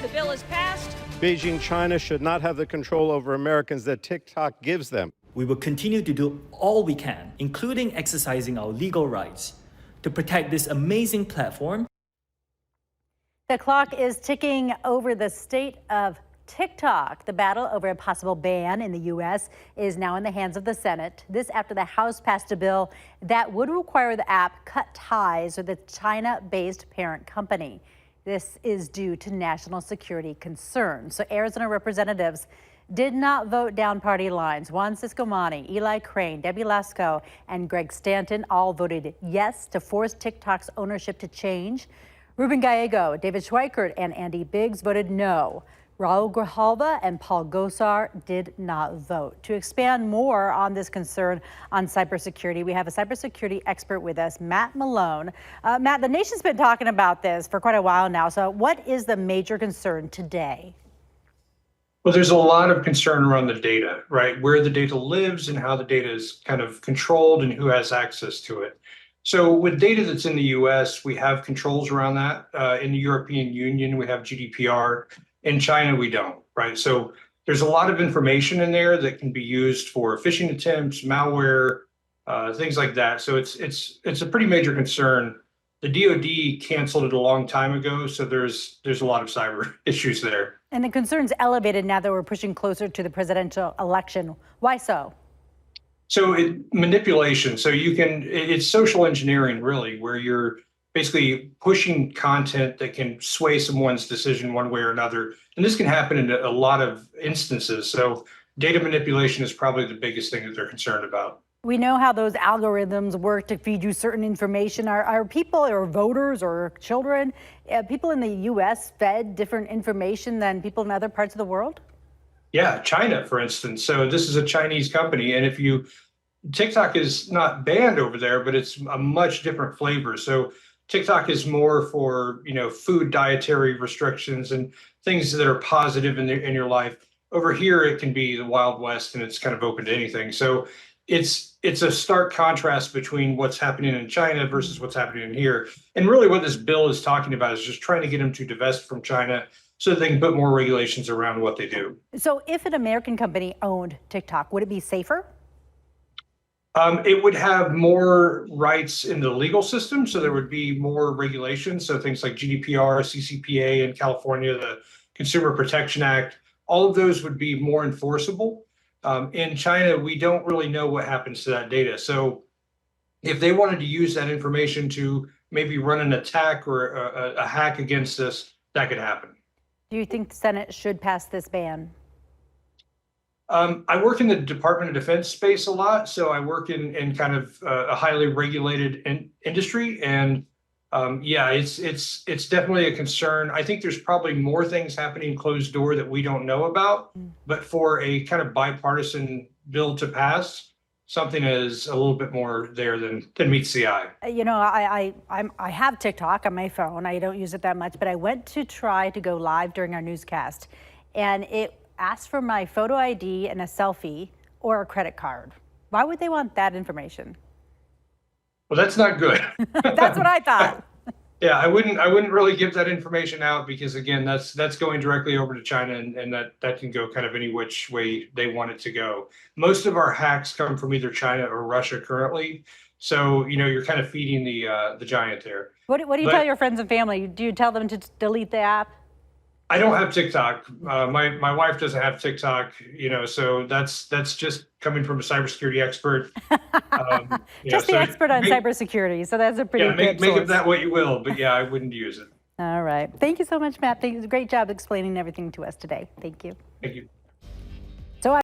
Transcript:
the bill is passed. Beijing, China should not have the control over Americans that TikTok gives them. We will continue to do all we can, including exercising our legal rights, to protect this amazing platform. The clock is ticking over the state of TikTok. The battle over a possible ban in the U.S. is now in the hands of the Senate. This after the House passed a bill that would require the app cut ties with the China-based parent company. This is due to national security concerns. So Arizona representatives did not vote down party lines. Juan Ciscomani, Eli Crane, Debbie Lasco, and Greg Stanton all voted yes to force TikTok's ownership to change. Ruben Gallego, David Schweikert, and Andy Biggs voted no. Raul Grijalva and Paul Gosar did not vote. To expand more on this concern on cybersecurity, we have a cybersecurity expert with us, Matt Malone. Matt, the nation's been talking about this for quite a while now. So what is the major concern today? Well, there's a lot of concern around the data, right? Where the data lives and how the data is kind of controlled and who has access to it. So with data that's in the US, we have controls around that. In the European Union, we have GDPR. In China, we don't, right? So there's a lot of information in there that can be used for phishing attempts, malware, things like that. So it's a pretty major concern. The DoD canceled it a long time ago, so there's a lot of cyber issues there. And the concern's elevated now that we're pushing closer to the presidential election. Why so? So manipulation. So it's social engineering, really, where you're basically pushing content that can sway someone's decision one way or another. And this can happen in a lot of instances. So data manipulation is probably the biggest thing that they're concerned about. We know how those algorithms work to feed you certain information. Are people or voters or children, people in the U.S. fed different information than people in other parts of the world? Yeah, China, for instance. So this is a Chinese company. And TikTok is not banned over there, but it's a much different flavor. So TikTok is more for, food dietary restrictions and things that are positive in your life. Over here, it can be the Wild West and it's kind of open to anything. So it's a stark contrast between what's happening in China versus what's happening in here. And really what this bill is talking about is just trying to get them to divest from China so that they can put more regulations around what they do. So if an American company owned TikTok, would it be safer? It would have more rights in the legal system, so there would be more regulations. So things like GDPR, CCPA in California, the Consumer Protection Act, all of those would be more enforceable. In China, we don't really know what happens to that data. So if they wanted to use that information to maybe run an attack or a hack against us, that could happen. Do you think the Senate should pass this ban? I work in the Department of Defense space a lot, so I work in kind of a highly regulated industry, and yeah, it's definitely a concern. I think there's probably more things happening closed door that we don't know about, but for a kind of bipartisan bill to pass, something is a little bit more there than meets the eye. I have TikTok on my phone. I don't use it that much, but I went to try to go live during our newscast, and it asked for my photo ID and a selfie or a credit card. Why would they want that information? Well, that's not good. That's what I thought. Yeah, I wouldn't really give that information out because again, that's going directly over to China and that can go kind of any which way they want it to go. Most of our hacks come from either China or Russia currently. So, you're kind of feeding the giant there. What do you tell your friends and family? Do you tell them to delete the app? I don't have TikTok. My wife doesn't have TikTok, so that's just coming from a cybersecurity expert. Just the expert on cybersecurity. So that's a pretty good make of that what you will, but yeah, I wouldn't use it. All right. Thank you so much, Matt. Great job explaining everything to us today. Thank you. Thank you.